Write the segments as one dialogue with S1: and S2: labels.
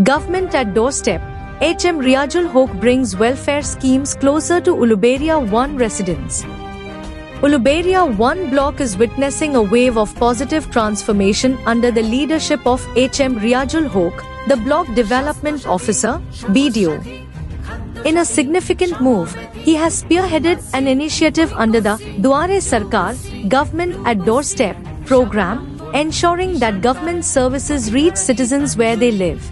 S1: Government at doorstep. HM Riajul Hoque brings welfare schemes closer to Uluberia 1 residents. Uluberia 1 block is witnessing a wave of positive transformation under the leadership of HM Riajul Hoque, the Block Development Officer, BDO. In a significant move, he has spearheaded an initiative under the Duare Sarkar, Government at Doorstep program, ensuring that government services reach citizens where they live.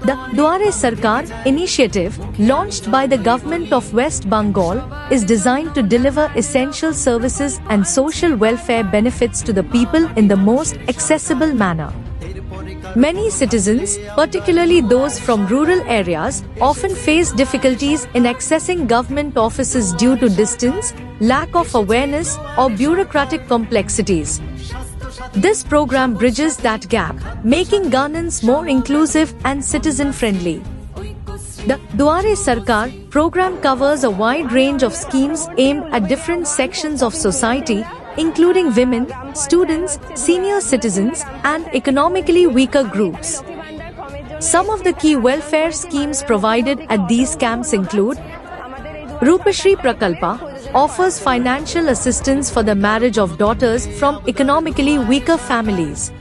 S1: The Duare Sarkar initiative, launched by the government of West Bengal, is designed to deliver essential services and social welfare benefits to the people in the most accessible manner. Many citizens, particularly those from rural areas, often face difficulties in accessing government offices due to distance, lack of awareness, or bureaucratic complexities. This program bridges that gap, making governance more inclusive and citizen-friendly. The Duare Sarkar program covers a wide range of schemes aimed at different sections of society, including women, students, senior citizens, and economically weaker groups. Some of the key welfare schemes provided at these camps include Rupashri Prakalpa offers financial assistance for the marriage of daughters from economically weaker families.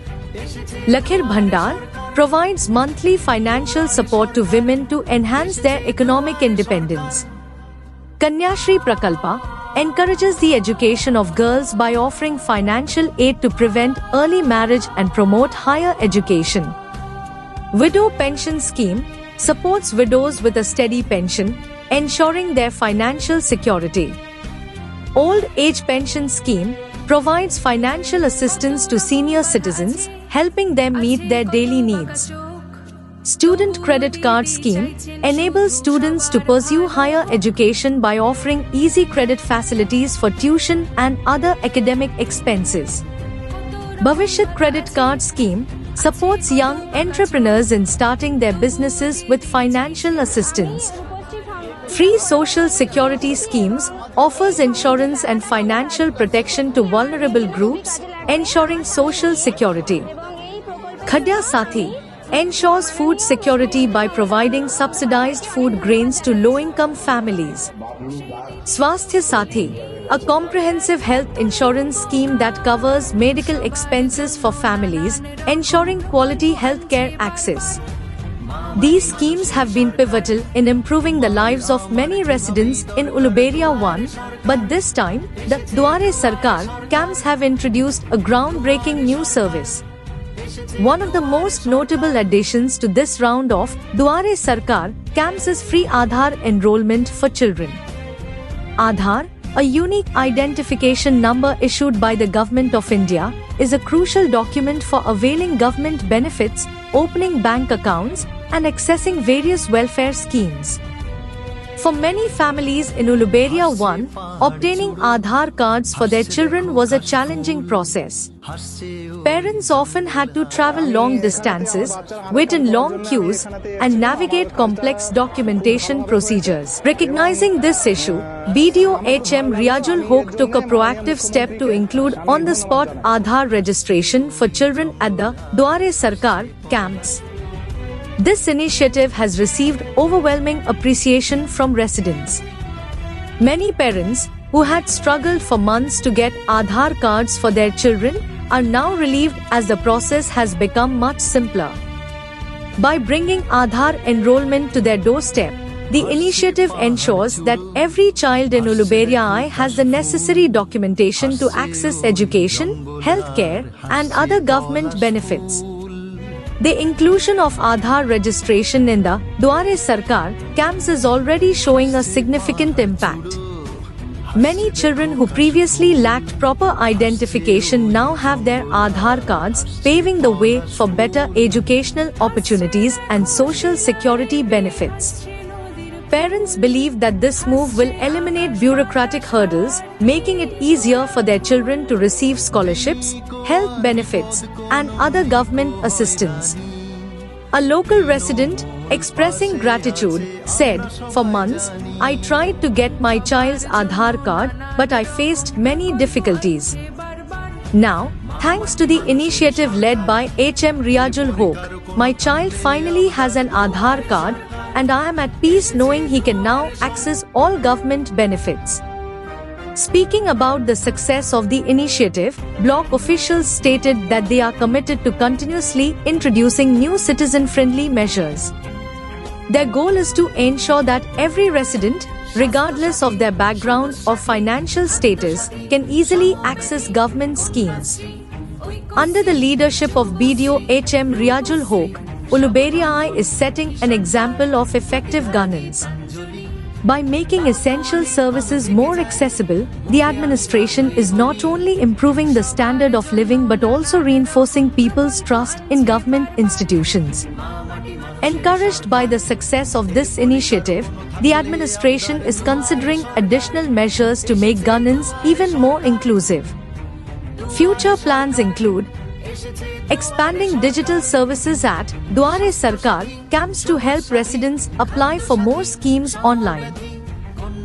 S1: Lakhir Bhandar provides monthly financial support to women to enhance their economic independence. Kanyashri Prakalpa encourages the education of girls by offering financial aid to prevent early marriage and promote higher education. Widow Pension Scheme supports widows with a steady pension, ensuring their financial security. Old Age Pension Scheme provides financial assistance to senior citizens, helping them meet their daily needs. Student Credit Card Scheme enables students to pursue higher education by offering easy credit facilities for tuition and other academic expenses. Bhavishyat Credit Card Scheme supports young entrepreneurs in starting their businesses with financial assistance. Free Social Security Schemes offers insurance and financial protection to vulnerable groups, ensuring social security. Khadya Sathi ensures food security by providing subsidized food grains to low-income families. Swasthya Sathi, a comprehensive health insurance scheme that covers medical expenses for families, ensuring quality healthcare access. These schemes have been pivotal in improving the lives of many residents in Uluberia 1, but this time, the Duare Sarkar camps have introduced a groundbreaking new service. One of the most notable additions to this round of Duare Sarkar camps is free Aadhaar enrollment for children. Aadhaar, a unique identification number issued by the Government of India, is a crucial document for availing government benefits, opening bank accounts, and accessing various welfare schemes. For many families in Uluberia 1, obtaining Aadhaar cards for their children was a challenging process. Parents often had to travel long distances, wait in long queues, and navigate complex documentation procedures. Recognizing this issue, BDO HM Riajul Hoque took a proactive step to include on-the-spot Aadhaar registration for children at the Duare Sarkar camps. This initiative has received overwhelming appreciation from residents. Many parents, who had struggled for months to get Aadhaar cards for their children, are now relieved as the process has become much simpler. By bringing Aadhaar enrollment to their doorstep, the initiative ensures that every child in Uluberia I has the necessary documentation to access education, healthcare, and other government benefits. The inclusion of Aadhaar registration in the Duare Sarkar camps is already showing a significant impact. Many children who previously lacked proper identification now have their Aadhaar cards, paving the way for better educational opportunities and social security benefits. Parents believe that this move will eliminate bureaucratic hurdles, making it easier for their children to receive scholarships, health benefits, and other government assistance. A local resident, expressing gratitude, said, "For months, I tried to get my child's Aadhaar card, but I faced many difficulties. Now, thanks to the initiative led by HM Riajul Hoque, my child finally has an Aadhaar card and I am at peace knowing he can now access all government benefits. Speaking about the success of the initiative, block officials stated that they are committed to continuously introducing new citizen-friendly measures. Their goal is to ensure that every resident, regardless of their background or financial status, can easily access government schemes. Under the leadership of BDO HM Riazul Hoque, Uluberia I is setting an example of effective governance. By making essential services more accessible, the administration is not only improving the standard of living but also reinforcing people's trust in government institutions. Encouraged by the success of this initiative, the administration is considering additional measures to make governance even more inclusive. Future plans include expanding digital services at Dware Sarkar camps to help residents apply for more schemes online.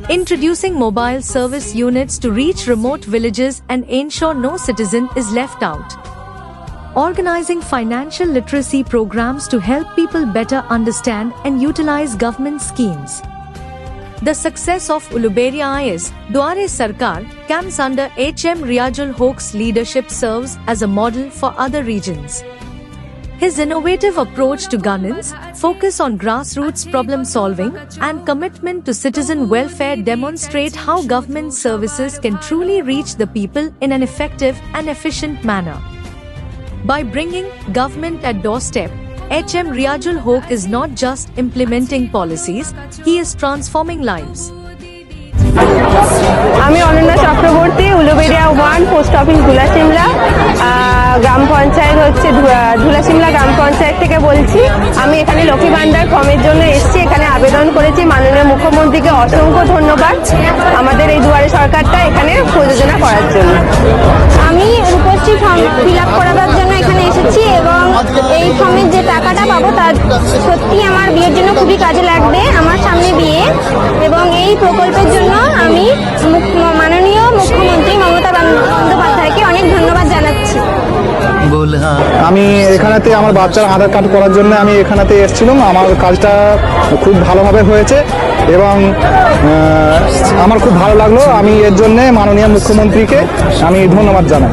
S1: Introducing mobile service units to reach remote villages and ensure no citizen is left out. Organizing financial literacy programs to help people better understand and utilize government schemes. The success of Uluberia I's Dware Sarkar camps under HM Riazul Hoque's leadership serves as a model for other regions. His innovative approach to governance, focus on grassroots problem solving, and commitment to citizen welfare demonstrate how government services can truly reach the people in an effective and efficient manner. By bringing government at doorstep, HM Riazul Hoque is not just implementing policies, he is transforming lives.
S2: আমি Ananya Chakraborty, Uluberia 1 post office ধুলাশিমলা গ্রাম পঞ্চায়েত হচ্ছে ধুলাশিমলা গ্রাম পঞ্চায়েত থেকে বলছি। আমি এখানে লক্ষ্মী ভান্ডার ফর্মের জন্য এসেছি, এখানে আবেদন করেছি। মাননীয় মুখ্যমন্ত্রীকে অসংখ্য ধন্যবাদ আমাদের এই দুয়ারে সরকারটা এখানে প্রযোজনা করার জন্য।
S3: আমি রূপশ্রী ফর্ম ফিল আপ করাবার জন্য এখানে এসেছি এবং এই ফর্মের যে টাকাটা পাবো তা সত্যি আমার বিয়ের জন্য খুবই কাজে লাগবে। আমার সামনে বিয়ে এবং এই প্রকল্পের জন্য আমি মাননীয় মুখ্যমন্ত্রী মমতা বন্দ্যোপাধ্যায়কে অনেক ধন্যবাদ জানাচ্ছি।
S4: আমি এখানেতে আমার বাচ্চার আধার কার্ড করার জন্য আমি এখানেতে এসেছিলাম। আমার কাজটা খুব ভালোভাবে হয়েছে এবং আমার খুব ভালো লাগলো। আমি এর জন্য মাননীয় মুখ্যমন্ত্রীকে আমি ধন্যবাদ জানাই।